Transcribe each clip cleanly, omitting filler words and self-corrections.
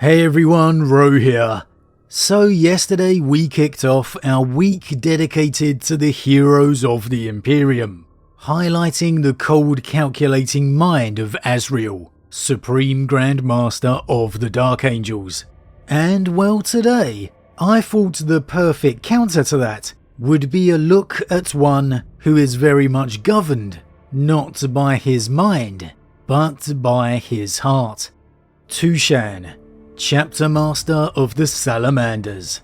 Hey everyone, Rho here. So yesterday we kicked off our week dedicated to the heroes of the Imperium, highlighting the cold calculating mind of Azrael, Supreme Grand Master of the Dark Angels. And well, today I thought the perfect counter to that would be a look at one who is very much governed, not by his mind, but by his heart. Tushan, Chapter Master of the Salamanders.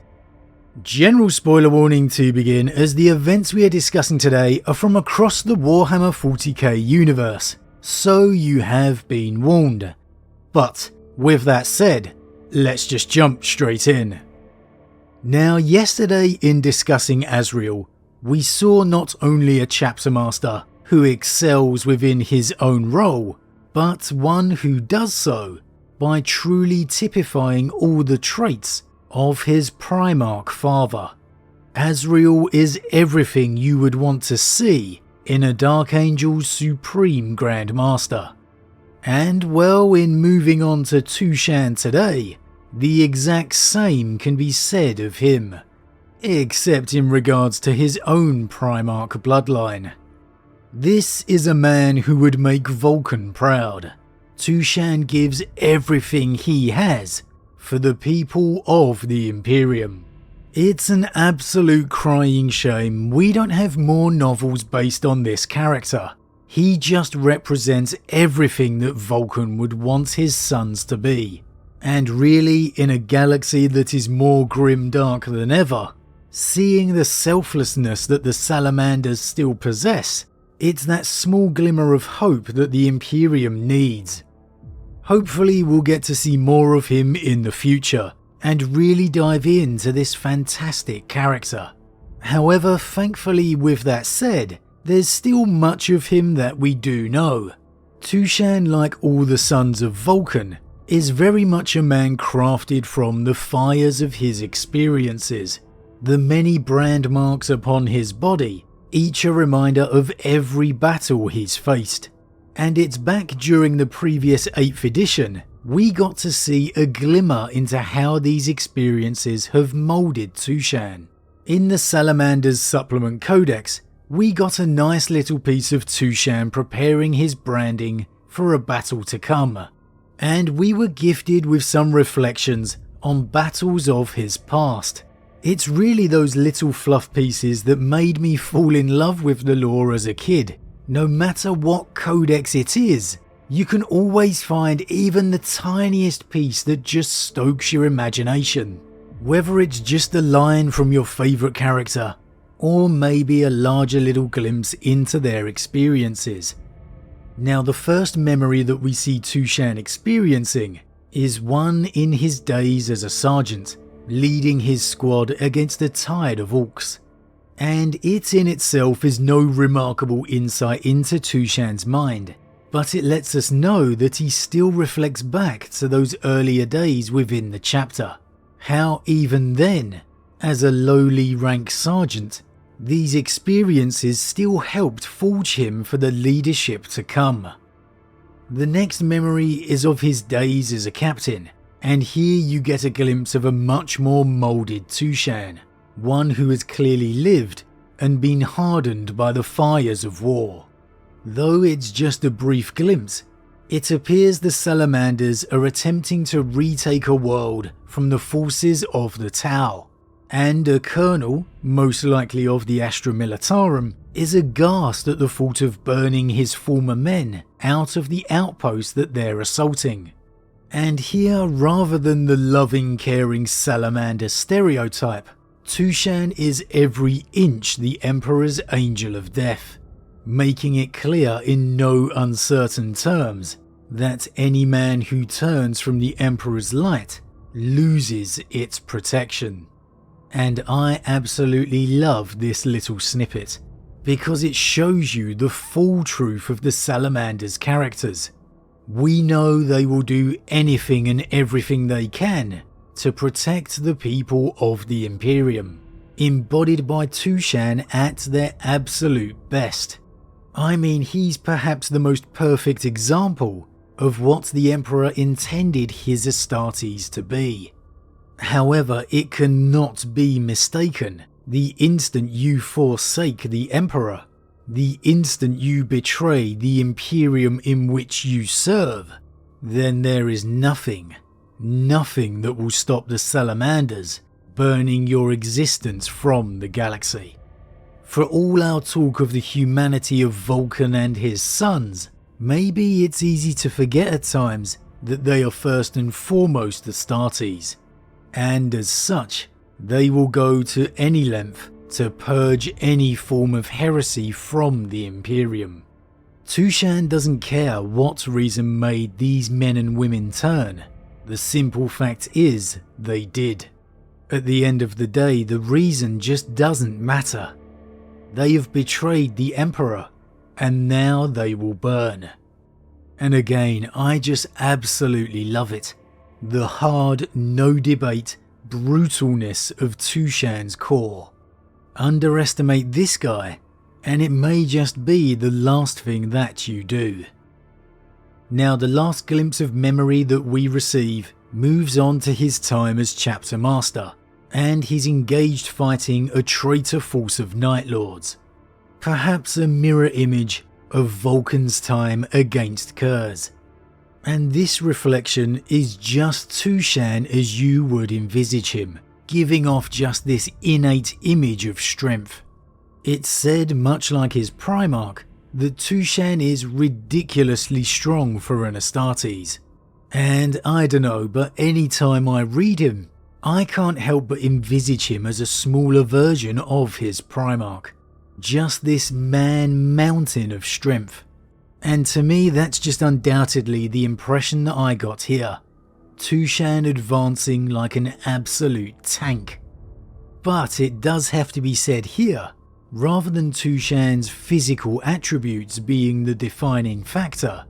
General spoiler warning to begin, as the events we are discussing today are from across the Warhammer 40k universe, so you have been warned. But with that said, let's just jump straight in. Now, yesterday in discussing Azrael, we saw not only a chapter master who excels within his own role, but one who does so by truly typifying all the traits of his Primarch father. Azrael is everything you would want to see in a Dark Angel's Supreme Grand Master. And well, in moving on to Tushan today, the exact same can be said of him, except in regards to his own Primarch bloodline. This is a man who would make Vulkan proud. Tushan gives everything he has for the people of the Imperium. It's an absolute crying shame we don't have more novels based on this character. He just represents everything that Vulkan would want his sons to be. And really, in a galaxy that is more grim-dark than ever, seeing the selflessness that the Salamanders still possess, it's that small glimmer of hope that the Imperium needs. Hopefully we'll get to see more of him in the future, and really dive into this fantastic character. However, thankfully with that said, there's still much of him that we do know. Tushan, like all the sons of Vulkan, is very much a man crafted from the fires of his experiences. The many brand marks upon his body, each a reminder of every battle he's faced. And it's back during the previous 8th edition, we got to see a glimmer into how these experiences have moulded Tushan. In the Salamanders Supplement Codex, we got a nice little piece of Tushan preparing his branding for a battle to come. And we were gifted with some reflections on battles of his past. It's really those little fluff pieces that made me fall in love with the lore as a kid. No matter what codex it is, you can always find even the tiniest piece that just stokes your imagination. Whether it's just a line from your favourite character, or maybe a larger little glimpse into their experiences. Now, the first memory that we see Tushan experiencing is one in his days as a sergeant, leading his squad against a tide of orcs. And it in itself is no remarkable insight into Tushan's mind, but it lets us know that he still reflects back to those earlier days within the chapter. How even then, as a lowly rank sergeant, these experiences still helped forge him for the leadership to come. The next memory is of his days as a captain, and here you get a glimpse of a much more moulded Tushan, one who has clearly lived and been hardened by the fires of war. Though it's just a brief glimpse, it appears the Salamanders are attempting to retake a world from the forces of the Tau, and a colonel, most likely of the Astra Militarum, is aghast at the thought of burning his former men out of the outpost that they're assaulting. And here, rather than the loving, caring salamander stereotype, Tushan is every inch the Emperor's Angel of Death, making it clear in no uncertain terms that any man who turns from the Emperor's light loses its protection. And I absolutely love this little snippet, because it shows you the full truth of the Salamanders' characters. We know they will do anything and everything they can to protect the people of the Imperium, embodied by Tushan at their absolute best. I mean, he's perhaps the most perfect example of what the Emperor intended his Astartes to be. However, it cannot be mistaken. The instant you forsake the Emperor, the instant you betray the Imperium in which you serve, then there is nothing that will stop the Salamanders burning your existence from the galaxy. For all our talk of the humanity of Vulkan and his sons, maybe it's easy to forget at times that they are first and foremost Astartes, and as such, they will go to any length to purge any form of heresy from the Imperium. Tushan doesn't care what reason made these men and women turn. The simple fact is, they did. At the end of the day, the reason just doesn't matter. They have betrayed the Emperor, and now they will burn. And again, I just absolutely love it. The hard, no debate brutalness of Tushan's core. Underestimate this guy, and it may just be the last thing that you do. Now, the last glimpse of memory that we receive moves on to his time as Chapter Master, and he's engaged fighting a traitor force of Night Lords. Perhaps a mirror image of Vulkan's time against Kurz. And this reflection is just Tushan as you would envisage him, giving off just this innate image of strength. It's said, much like his Primarch, that Tushan is ridiculously strong for an Astartes. And I don't know, but any time I read him, I can't help but envisage him as a smaller version of his Primarch. Just this man mountain of strength. And to me, that's just undoubtedly the impression that I got here. Tushan advancing like an absolute tank. But it does have to be said here, rather than Tushan's physical attributes being the defining factor,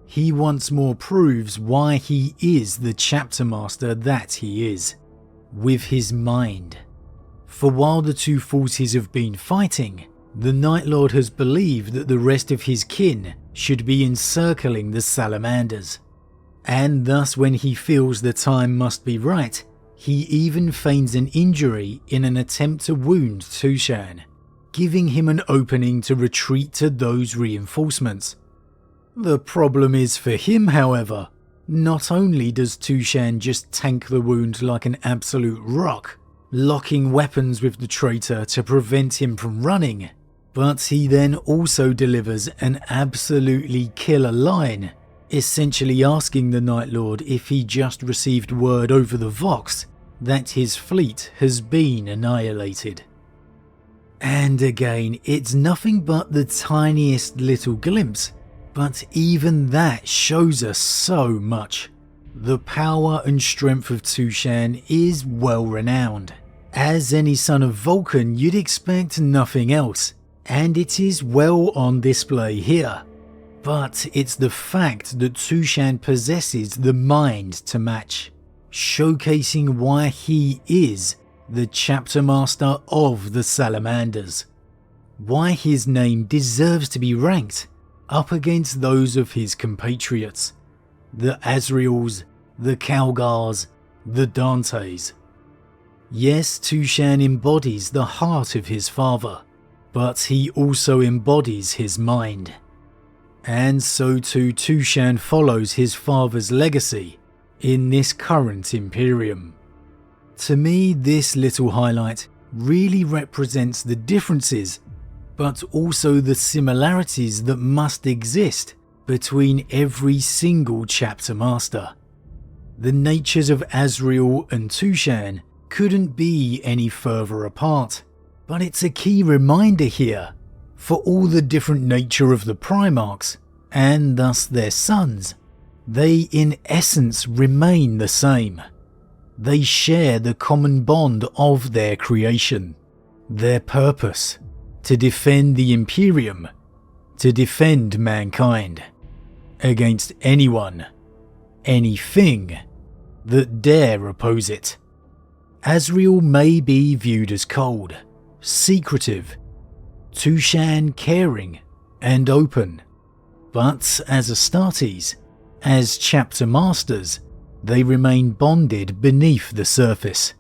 he once more proves why he is the chapter master that he is, with his mind. For while the two forces have been fighting, the Night Lord has believed that the rest of his kin should be encircling the Salamanders. And thus, when he feels the time must be right, he even feigns an injury in an attempt to wound Tushan, giving him an opening to retreat to those reinforcements. The problem is for him, however, not only does Tushan just tank the wound like an absolute rock, locking weapons with the traitor to prevent him from running, but he then also delivers an absolutely killer line, essentially asking the Night Lord if he just received word over the Vox that his fleet has been annihilated. And again, it's nothing but the tiniest little glimpse, but even that shows us so much. The power and strength of Tushan is well renowned. As any son of Vulkan, you'd expect nothing else, and it is well on display here. But it's the fact that Tushan possesses the mind to match, showcasing why he is the chapter master of the Salamanders, why his name deserves to be ranked up against those of his compatriots, the Azraels, the Calgars, the Dantes. Yes, Tushan embodies the heart of his father, but he also embodies his mind. And so too Tushan follows his father's legacy in this current Imperium. To me, this little highlight really represents the differences, but also the similarities that must exist between every single chapter master. The natures of Azrael and Tushan couldn't be any further apart, but it's a key reminder here, for all the different nature of the Primarchs, and thus their sons, they in essence remain the same. They share the common bond of their creation, their purpose, to defend the Imperium, to defend mankind, against anyone, anything that dare oppose it. Azrael may be viewed as cold, secretive, Tushan caring and open, but as Astartes, As chapter masters, they remain bonded beneath the surface.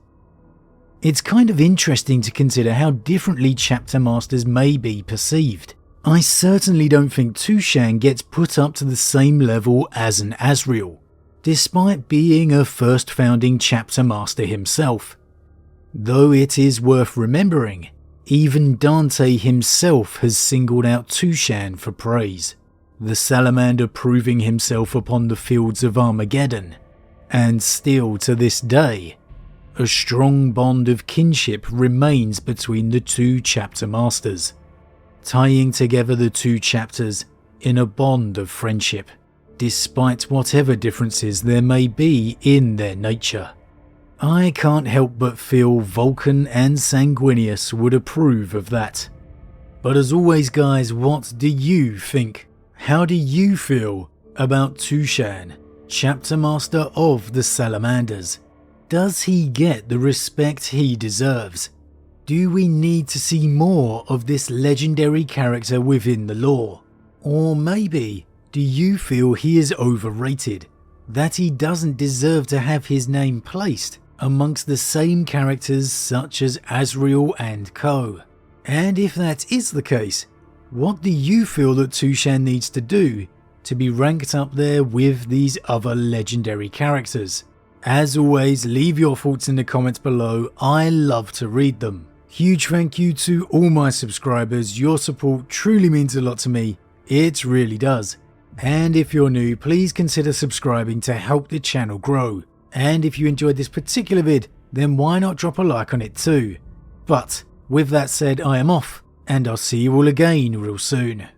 It's kind of interesting to consider how differently chapter masters may be perceived. I certainly don't think Tushan gets put up to the same level as an Azrael, despite being a first founding chapter master himself. Though it is worth remembering, even Dante himself has singled out Tushan for praise, the salamander proving himself upon the fields of Armageddon, and still to this day, a strong bond of kinship remains between the two chapter masters, tying together the two chapters in a bond of friendship, despite whatever differences there may be in their nature. I can't help but feel Vulkan and Sanguinius would approve of that. But as always guys, what do you think? How do you feel about Tushan, chapter master of the Salamanders? Does he get the respect he deserves? Do we need to see more of this legendary character within the lore? Or maybe, do you feel he is overrated? That he doesn't deserve to have his name placed amongst the same characters such as Azrael and co? And if that is the case, what do you feel that Tushan needs to do to be ranked up there with these other legendary characters? As always, leave your thoughts in the comments below. I love to read them. Huge thank you to all my subscribers. Your support truly means a lot to me. It really does. And if you're new, please consider subscribing to help the channel grow. And if you enjoyed this particular vid, then why not drop a like on it too? But with that said, I am off, and I'll see you all again real soon.